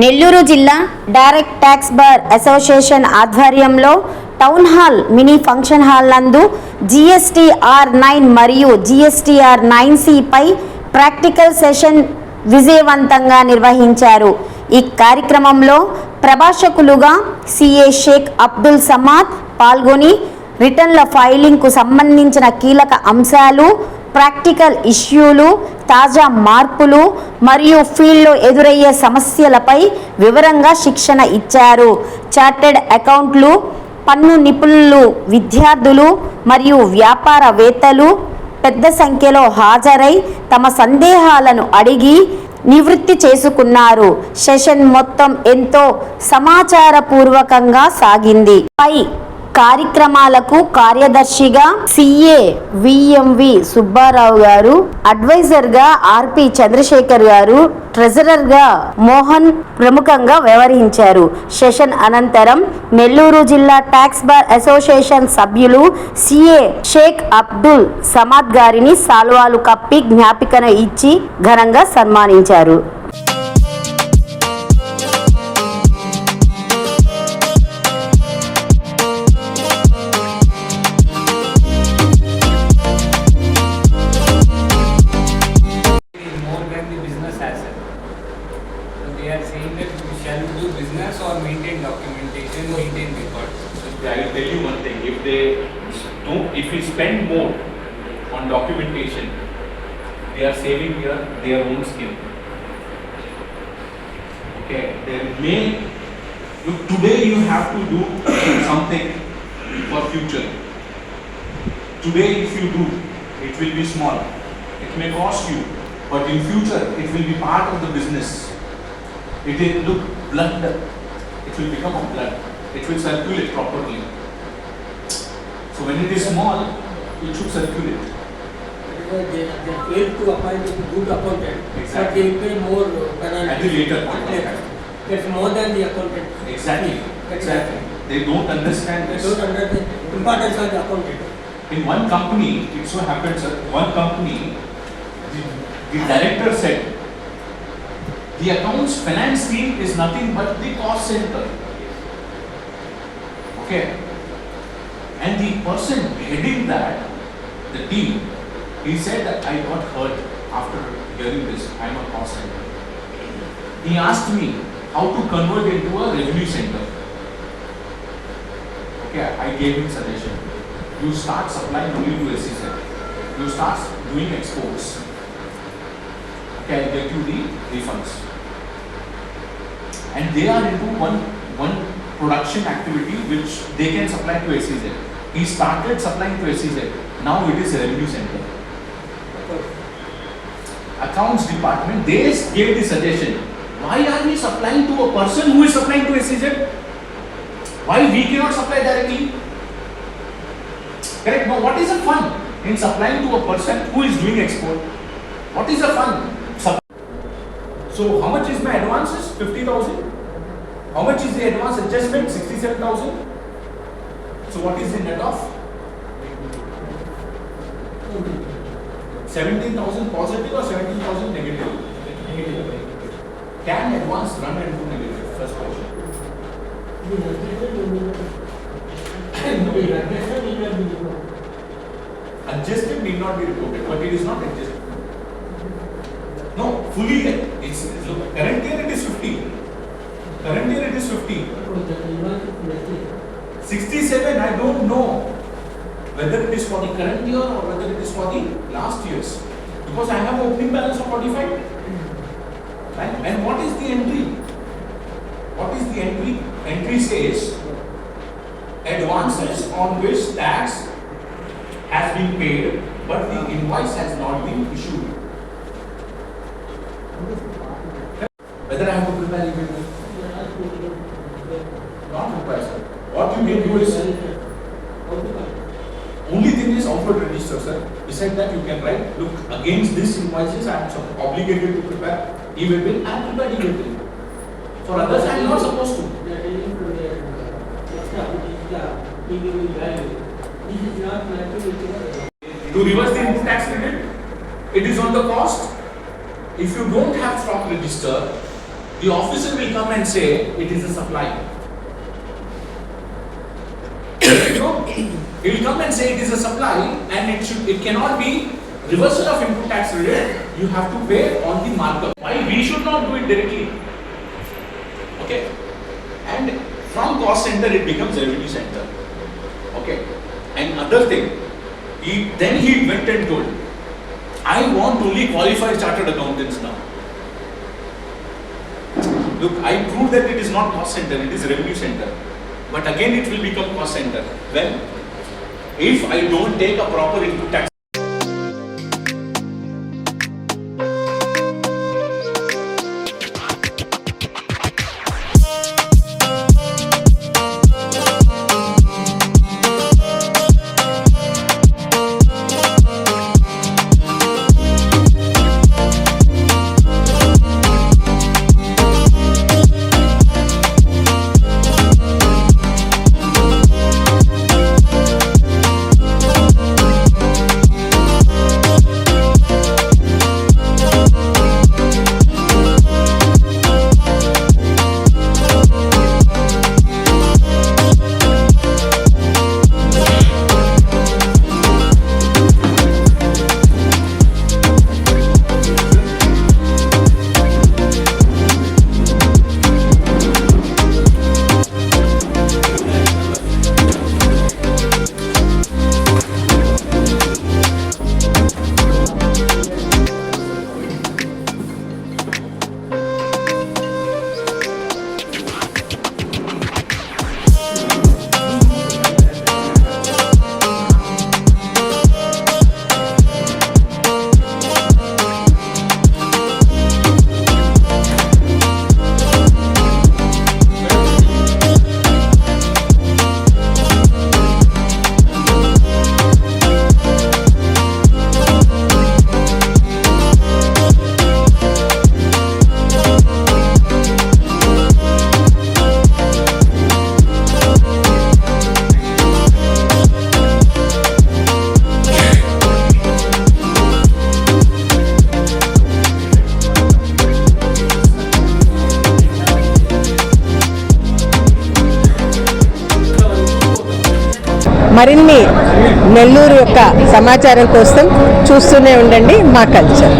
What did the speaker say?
నెల్లూరు జిల్లా direct tax bar association ఆధ్వర్యంలో town hall mini function hall నందు GSTR-9 మరియు GSTR-9C పై ప్రాక్టికల్ సెషన్ విజయవంతంగా నిర్వహించారు. ఈ కార్యక్రమంలో ప్రభాషకులుగా CA షేక్ అబ్దుల్ సమాద్ పాల్గొని రిటర్న్ల ఫైలింగ్కు సంబంధించిన కీలక అంశాలు, ప్రాక్టికల్ ఇష్యూలు, తాజా మార్పులు మరియు ఫీల్డ్లో ఎదురయ్యే సమస్యలపై వివరంగా శిక్షణ ఇచ్చారు. చార్టెడ్ అకౌంట్లు, పన్ను నిపుణులు, విద్యార్థులు మరియు వ్యాపారవేత్తలు పెద్ద సంఖ్యలో హాజరై తమ సందేహాలను అడిగి నివృత్తి చేసుకున్నారు. సెషన్ మొత్తం ఎంతో సమాచారపూర్వకంగా సాగింది. పై కార్యక్రమాలకు కార్యదర్శిగా CA VMV సుబ్బారావు గారు, అడ్వైజర్గా RP చంద్రశేఖర్ గారు, ట్రెజరర్గా మోహన్ ప్రముఖంగా వ్యవహరించారు. సెషన్ అనంతరం నెల్లూరు జిల్లా ట్యాక్స్ బార్ అసోసియేషన్ సభ్యులు CA షేక్ అబ్దుల్ సమాద్ గారిని సాల్వాలు కప్పి జ్ఞాపికను ఇచ్చి ఘనంగా సన్మానించారు. They are saying that we shall do business or maintain documentation, maintain records. I will tell you one thing. If we spend more on documentation, they are saving their own skin. Okay, look, today you have to do something for future. Today, if you do, it will be small. It may cost you, but in future, it will be part of the business. It will look blood. It will become a blood. It will circulate properly. So when it is small, it should circulate. They fail to appoint a good accountant, Exactly. but they pay more penalty. At the later point of time. That's more than the accountant. Exactly. Exactly. They don't understand They this. don't understand the importance of the accountant. In one company, it so happens that one company, the director said, the accounts finance team is nothing but the cost center. Okay. And the person heading that, the team, he said that I got hurt after hearing this. I am a cost center. He asked me how to convert into a revenue center. Okay, I gave him suggestion. You start supplying only to SEZ. You start doing exports. Okay, I'll get you the refunds. And they are into one production activity which they can supply to SEZ. He started supplying to SEZ. Now it is a revenue center. Accounts department, they gave the suggestion. Why are we supplying to a person who is supplying to SEZ? Why we cannot supply directly? Correct? Now what is the fun in supplying to a person who is doing export? What is the fun? So how much is my advances? 50,000. How much is the advance adjustment? 67,000. So what is the net off? 17,000 positive or 17,000 negative? Negative. Can advance run into negative? First question. Adjusted need not be reported, but it is not adjusted. No, fully it's look, current year it is 50. Current year it is 50. 67, I don't know whether it is for the current year or whether it is for the last years. Because I have opening balance of 45. Right? And what is the entry? What is the entry? Entry says advances on which tax has been paid but the invoice has not been issued. Whether I have to prepare email? Not required, sir. What you may do is only thing is outward register, sir. Besides that, you can write, look, against this invoices, I am obligated to prepare email bill. I am prepared email bill. For others, I am not supposed to. To reverse the income tax credit, it is on the cost. If you don't have stock register, the officer will come and say it is a supply. You know, he will come and say it is a supply, and it cannot be reversal of input tax credit. You have to pay on the markup. Why we should not do it directly? Okay, and from cost center it becomes revenue center. Okay, and other thing, then he went and told, I want only qualified chartered accountants now. Look, I proved that it is not cost center, it is revenue center. But again it will become cost center. Well, if I don't take a proper input tax. మరిన్ని నెల్లూరు యొక్క సమాచారం కోసం చూస్తూనే ఉండండి మా culture.